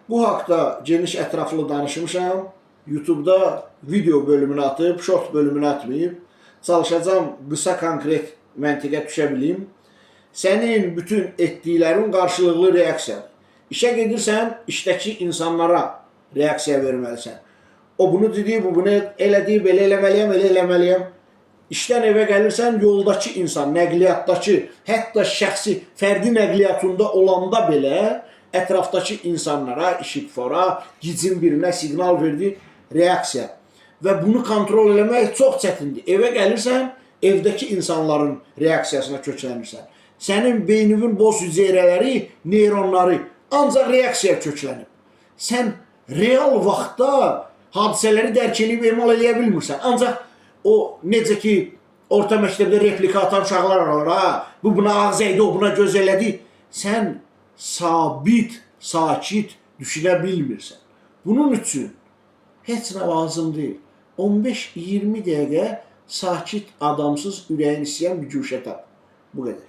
Bu haqda geniş ətraflı danışmışam. YouTube'da video bölümünü atıb, short bölümünü atmayıb. Çalışacağım qısa konkret məntiqə düşə bilim. Sənin bütün etdiklərin qarşılıqlı reaksiya. İşə gedirsən, işdəki insanlara reaksiya verməlisən. O bunu dedi, bu bunu elədi, belə eləməliyəm, elə eləməliyəm. İşdən evə gəlirsən, yoldakı insan, nəqliyyatdakı, hətta şəxsi, fərdi nəqliyyatında olanda belə ətrafdakı insanlara, işıqfora, gicin birinə siqnal verdi, reaksiya. Və bunu kontrol eləmək çox çətindir. Evə gəlirsən, evdəki insanların reaksiyasına köklənirsən. Sənin beyninin boz hüceyrələri, neyronları ancaq reaksiya köklənib. Sən real vaxtda hadisələri dərk edib emal eləyə bilmirsən. Ancaq o necə ki, orta məktəbdə replika atan uşaqlar var, bu buna ağız əydi, o buna göz elədi. Sən sabit, sakit düşünə bilmirsən. Bunun üçün heç nə lazım deyil. 15-20 dəqiqə sakit, adamsız, ürəyin istəyən bir güşə tap. Bu qədər.